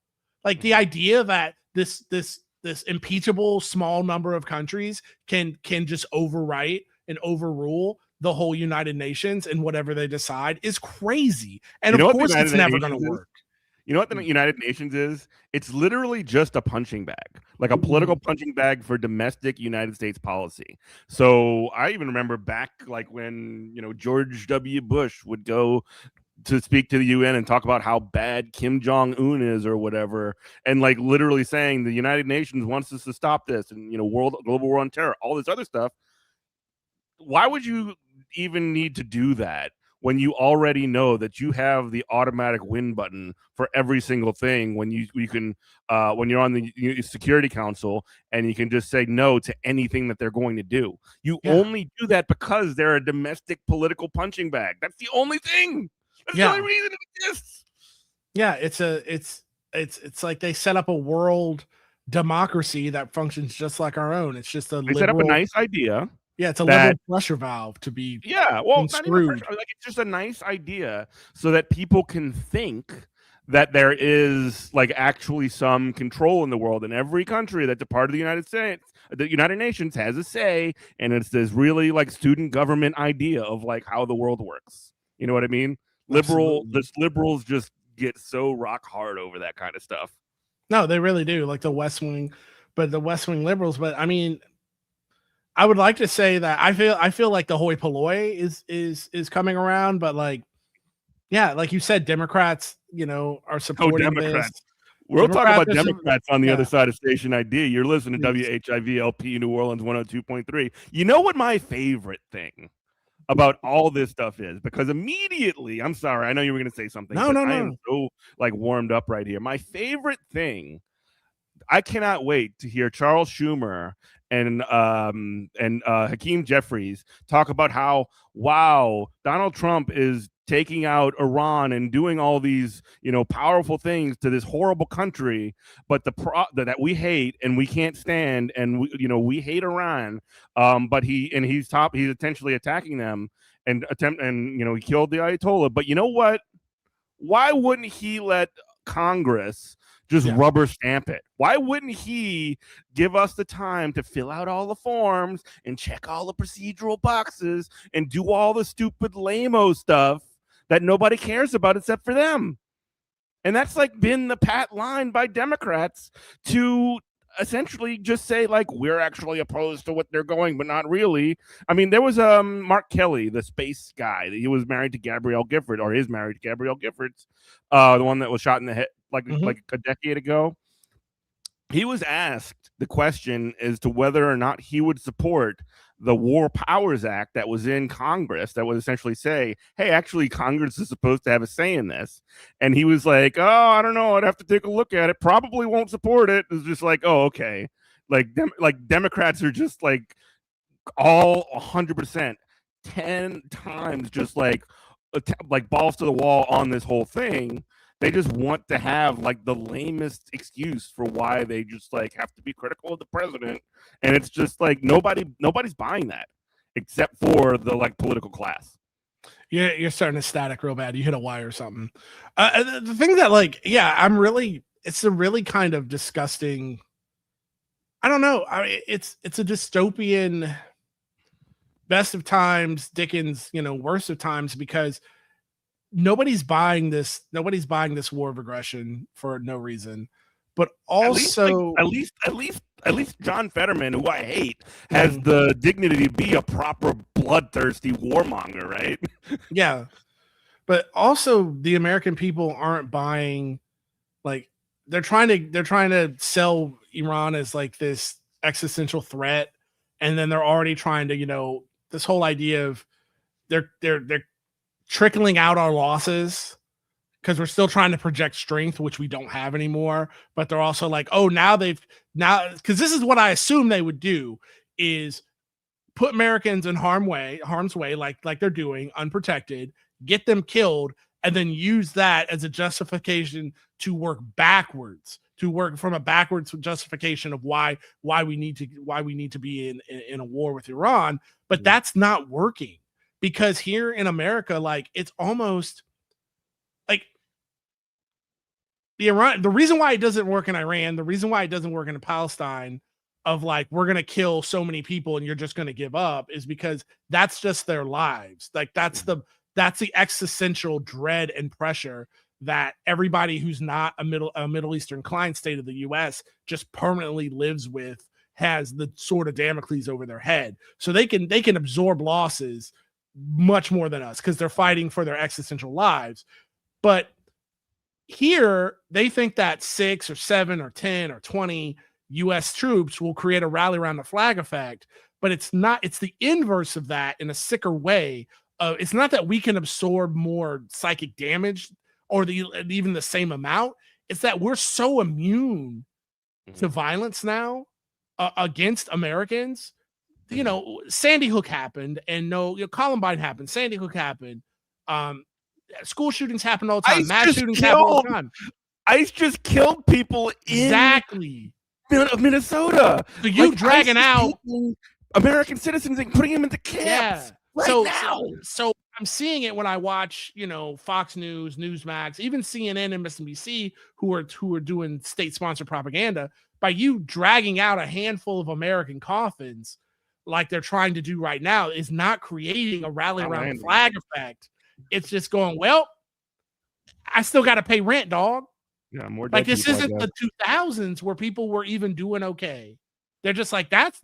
Like, the idea that this impeachable small number of countries can just overwrite and overrule the whole United Nations and whatever they decide is crazy. And of course, it's never going to work. You know what the United Nations is? It's literally just a punching bag, like a political punching bag for domestic United States policy. So I even remember back, like, when, George W. Bush would go to speak to the UN and talk about how bad Kim Jong-un is or whatever, and, like, literally saying the United Nations wants us to stop this, and, global war on terror, all this other stuff. Why would you even need to do that when you already know that you have the automatic win button for every single thing, when you can when you're on the Security Council, and you can just say no to anything that they're going to do? You only do that because they're a domestic political punching bag. That's the only thing. That's the only reason it exists. Yeah, it's like they set up a world democracy that functions just like our own. It's just they set up a nice idea. Yeah, it's a liberal pressure valve to be not even pressure. Like, it's just a nice idea so that people can think that there is, like, actually some control in the world, and every country that's a part of the United States, the United Nations, has a say, and it's this really, like, student government idea of, like, how the world works. You know what I mean? Liberals just get so rock hard over that kind of stuff. No, they really do, like the West Wing liberals. But I mean, I would like to say that I feel like the hoi polloi is coming around, but, like, yeah, like you said, Democrats, are supporting Democrats. this. We'll talk about Democrats on the other side of Station ID. You're listening to WHIVLP New Orleans 102.3. You know what my favorite thing about all this stuff is? Because immediately, I'm sorry, I know you were going to say something. No. I am so, like, warmed up right here. My favorite thing, I cannot wait to hear Charles Schumer and Hakeem Jeffries talk about how, wow, Donald Trump is taking out Iran and doing all these, powerful things to this horrible country, but that we hate and we can't stand, and we hate Iran. But he's intentionally attacking them and he killed the Ayatollah. But you know what? Why wouldn't he let Congress just rubber stamp it? Why wouldn't he give us the time to fill out all the forms and check all the procedural boxes and do all the stupid lame-o stuff that nobody cares about except for them? And that's like been the pat line by Democrats to essentially just say, like, we're actually opposed to what they're going, but not really. I mean, there was Mark Kelly, the space guy. He was married to Gabrielle Gifford, or is married to Gabrielle Giffords, the one that was shot in the head like a decade ago. He was asked the question as to whether or not he would support the War Powers Act that was in Congress that would essentially say, hey, actually, Congress is supposed to have a say in this. And he was like, oh, I don't know. I'd have to take a look at it. Probably won't support it. It's just like, oh, okay. Like Democrats are just like all 100%, 10 times just like balls to the wall on this whole thing. They just want to have like the lamest excuse for why they just like have to be critical of the president. And it's just like nobody's buying that except for the like political class. Yeah, you're starting to static real bad. You hit a wire or something. The thing that it's a really kind of disgusting. I don't know. It's a dystopian best of times, Dickens, worst of times, because nobody's buying this war of aggression for no reason. But also at least John Fetterman, who I hate, has the dignity to be a proper bloodthirsty warmonger, right? Yeah. But also the American people aren't buying, like, they're trying to sell Iran as like this existential threat, and then they're already trying to, this whole idea of they're trickling out our losses because we're still trying to project strength, which we don't have anymore. But they're also like, oh, now because this is what I assume they would do, is put Americans in harm's way, like they're doing, unprotected, get them killed, and then use that as a justification to work from a backwards justification of why we need to be in a war with Iran. But that's not working, because here in America, like, it's almost like the reason why it doesn't work in Iran, the reason why it doesn't work in Palestine, of like, we're going to kill so many people and you're just going to give up, is because that's just their lives. Like, that's the existential dread and pressure that everybody who's not a Middle Eastern client state of the US just permanently lives with, has the sword of Damocles over their head. So they can absorb losses much more than us because they're fighting for their existential lives. But here they think that 6 or 7 or 10 or 20 US troops will create a rally around the flag effect, but it's not. It's the inverse of that in a sicker way. It's not that we can absorb more psychic damage or even the same amount. It's that we're so immune to violence now against Americans. Sandy Hook happened, and Columbine happened. Sandy Hook happened. School shootings happen all the time. Mass shootings happen all the time. ICE just killed people exactly of Minnesota. So you dragging out American citizens and putting them into camps. Yeah. So I'm seeing it when I watch, Fox News, Newsmax, even CNN and MSNBC, who are doing state-sponsored propaganda. By you dragging out a handful of American coffins, like they're trying to do right now, is not creating a rally around the flag effect. It's just going, well, I still got to pay rent, dog. Yeah, more like this isn't the 2000s where people were even doing okay. They're just like, that's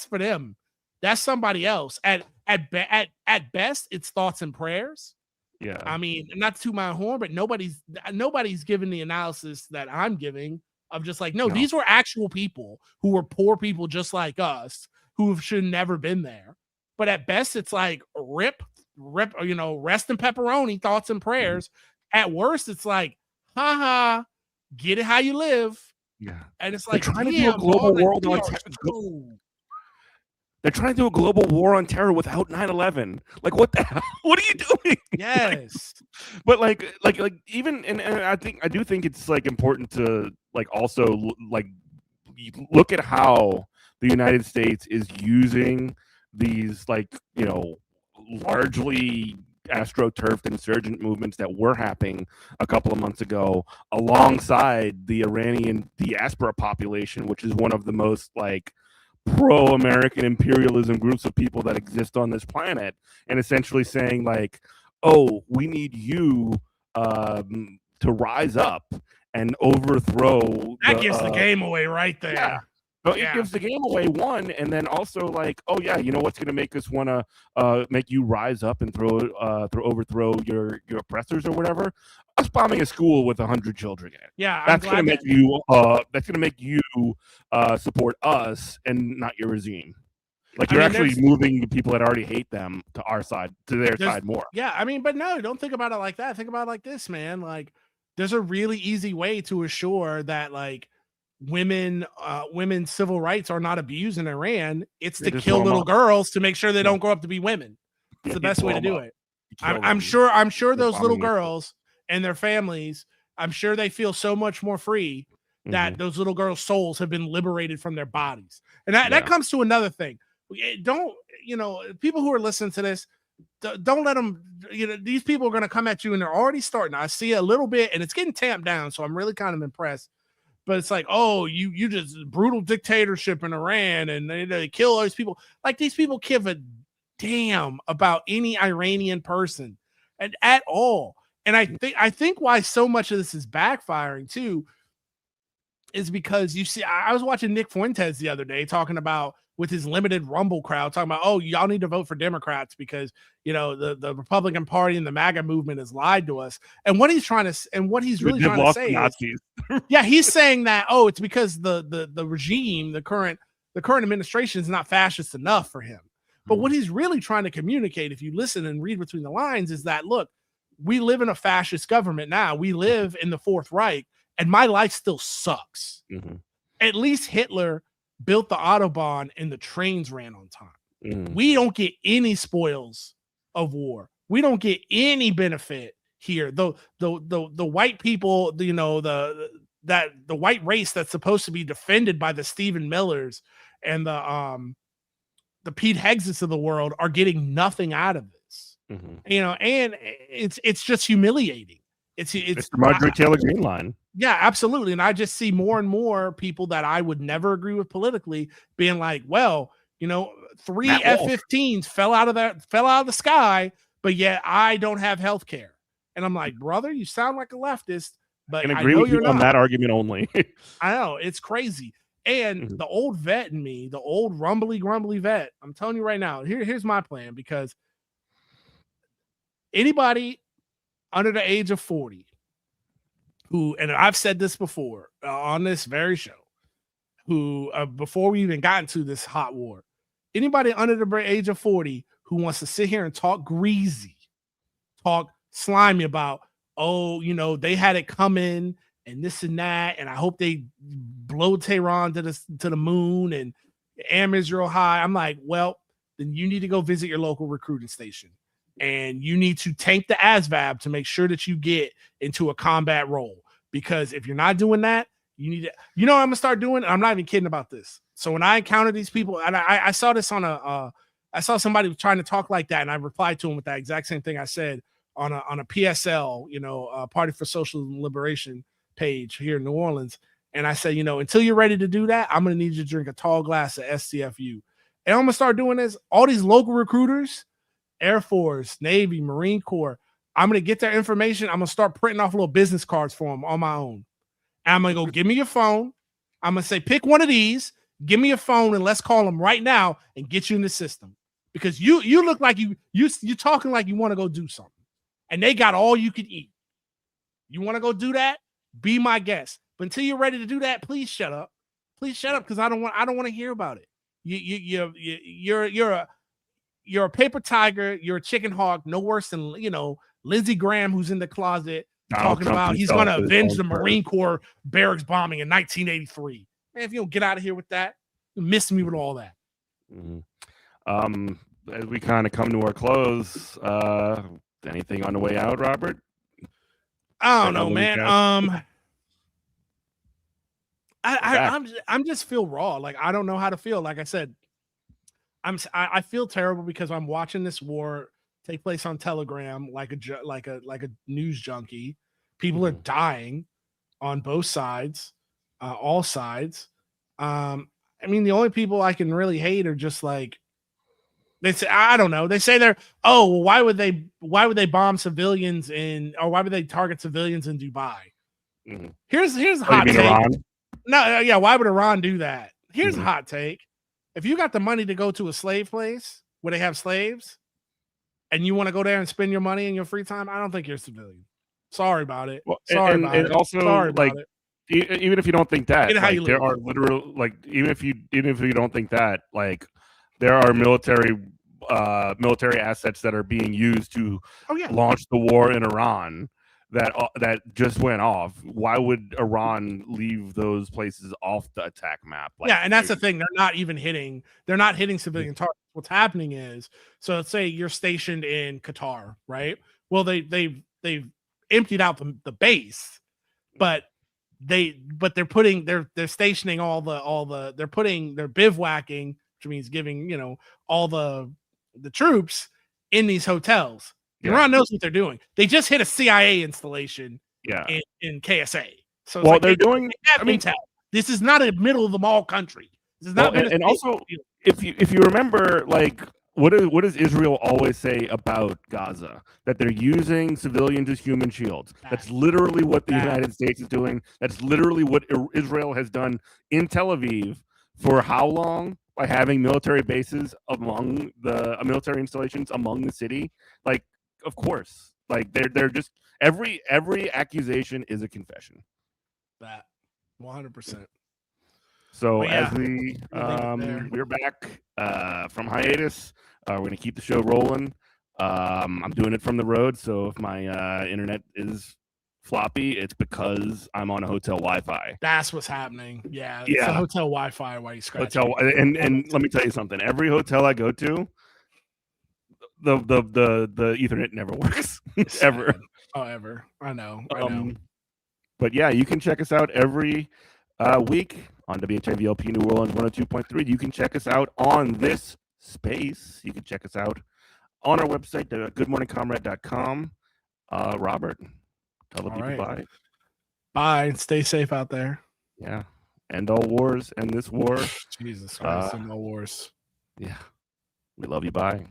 for them. That's somebody else. At best, it's thoughts and prayers. Yeah. I mean, not to toot my horn, but nobody's given the analysis that I'm giving of just like, no, these were actual people who were poor people just like us, who should never been there. But at best, it's like rip, rest in pepperoni, thoughts and prayers. At worst, it's like, haha, get it how you live. Yeah. And it's like, they're trying to do a global world on They're trying to do a global war on terror without 9/11. Like, what the hell? What are you doing? Yes. But like even and I do think it's like important to like also like look at how the United States is using these like largely astroturfed insurgent movements that were happening a couple of months ago alongside the Iranian diaspora population, which is one of the most like pro-American imperialism groups of people that exist on this planet, and essentially saying like, oh, we need you to rise up and overthrow. That gives the game away right there. Yeah. But it gives the game away, one, and then also like, oh yeah, you know what's going to make us want to make you rise up and overthrow your oppressors or whatever? Us bombing a school with 100 children in it. Yeah, that's going to make you. That's going to make you support us and not your regime. Like you're actually moving the people that already hate them to our side, to their side more. Yeah, I mean, but no, don't think about it like that. Think about it like this, man. Like, there's a really easy way to assure that like women's civil rights are not abused in Iran. It's to kill little girls to make sure they don't grow up to be women. It's the best way to do it. I'm sure those little girls and their families, I'm sure they feel so much more free that those little girls' souls have been liberated from their bodies. And that comes to another thing. Don't, people who are listening to this, don't let them, these people are going to come at you and they're already starting. I see a little bit and it's getting tamped down. So I'm really kind of impressed. But it's like, oh, you just brutal dictatorship in Iran and they kill all these people. Like, these people give a damn about any Iranian person and at all. And I think why so much of this is backfiring too is because you see, I was watching Nick Fuentes the other day talking about with his limited Rumble crowd talking about, oh, y'all need to vote for Democrats because, the Republican Party and the MAGA movement has lied to us. And what he's trying to, and what he's really trying to say is, yeah, he's saying that, oh, it's because the regime, the current administration is not fascist enough for him. But what he's really trying to communicate, if you listen and read between the lines, is that, look, we live in a fascist government now. We live in the Fourth Reich, and my life still sucks. At least Hitler built the Autobahn and the trains ran on time. We don't get any spoils of war. We don't get any benefit here. The white people, the white race that's supposed to be defended by the Stephen Millers and the Pete Hegses of the world are getting nothing out of this. And it's just humiliating. It's the Marjorie Taylor Greene line. Yeah, absolutely. And I just see more and more people that I would never agree with politically being like, well, 3 F-15s fell out of the sky, but yet I don't have health care. And I'm like, brother, you sound like a leftist, but I agree with you on that argument only. I know, it's crazy. And the old vet in me, the old grumbly vet, I'm telling you right now, here's my plan, because anybody under the age of 40 who, and I've said this before on this very show, who before we even got into this hot war, anybody under the age of 40 who wants to sit here and talk greasy, talk slimy about, oh, they had it coming and this and that, and I hope they blow Tehran to the moon and aim Israel high. I'm like, well, then you need to go visit your local recruiting station. And you need to tank the ASVAB to make sure that you get into a combat role. Because if you're not doing that, you need to, what I'm going to start doing? I'm not even kidding about this. So when I encounter these people, and I saw this on I saw somebody trying to talk like that, and I replied to him with that exact same thing I said on a PSL, Party for Social Liberation page here in New Orleans. And I said, until you're ready to do that, I'm going to need you to drink a tall glass of SCFU. And I'm going to start doing this. All these local recruiters, Air Force, Navy, Marine Corps, I'm going to get their information. I'm going to start printing off little business cards for them on my own. And I'm going to go, give me your phone. I'm going to say, pick one of these, give me your phone, and let's call them right now and get you in the system. Because you look like you're talking like you want to go do something. And they got all you can eat. You want to go do that? Be my guest. But until you're ready to do that, please shut up. Please shut up, because I don't want to hear about it. You're a paper tiger. You're a chicken hawk. No worse than Lindsey Graham, who's in the closet talking about he's going to avenge the Marine Corps barracks bombing in 1983. Man, if you don't get out of here with that, you miss me with all that. As we kind of come to our close, anything on the way out, Robert? I don't know, man. I'm just feel raw. Like I don't know how to feel. Like I said, I feel terrible because I'm watching this war take place on Telegram like a news junkie. People are dying on both sides, all sides. I mean, the only people I can really hate are just like they say. I don't know. They say they're well, why would they bomb civilians or why would they target civilians in Dubai? Mm-hmm. Here's a hot take. Iran? No, yeah. Why would Iran do that? Here's a hot take. If you got the money to go to a slave place where they have slaves and you want to go there and spend your money in your free time, I don't think you're a civilian. Sorry about it. Well, Sorry and about it. Also, sorry like, about it. Even if you don't think that, like, there are literal, like, even if you don't think that, like, there are military assets that are being used to launch the war in Iran that just went off. Why would Iran leave those places off the attack map? Like, and that's the thing. They're not hitting civilian targets. What's happening is, so let's say you're stationed in Qatar, right? Well, they've emptied out the base, but they're stationing they're bivouacking, which means giving all the troops in these hotels. Iran knows what they're doing. They just hit a CIA installation in KSA. So they're doing intel. This is not a middle of the mall country. This is not and also if you remember, like, what does Israel always say about Gaza? That they're using civilians as human shields. That's literally what the United States is doing. That's literally what Israel has done in Tel Aviv for how long? By having military bases among the military installations among the city. Like, of course, like they're just every accusation is a confession. That 100%. So as we're back from hiatus, we're gonna keep the show rolling. I'm doing it from the road, so if my internet is floppy, it's because I'm on a hotel Wi-Fi. That's what's happening. Yeah, it's a hotel Wi-Fi while you scratch. And let me tell you something. Every hotel I go to, the Ethernet never works ever. Oh, ever. I know. But yeah, you can check us out every week on WHIVLP New Orleans 102.3. You can check us out on this space. You can check us out on our website, goodmorningcomrade.com. Robert, tell the people bye. Bye. Stay safe out there. Yeah. End all wars. End this war. Jesus Christ. End all wars. Yeah. We love you. Bye.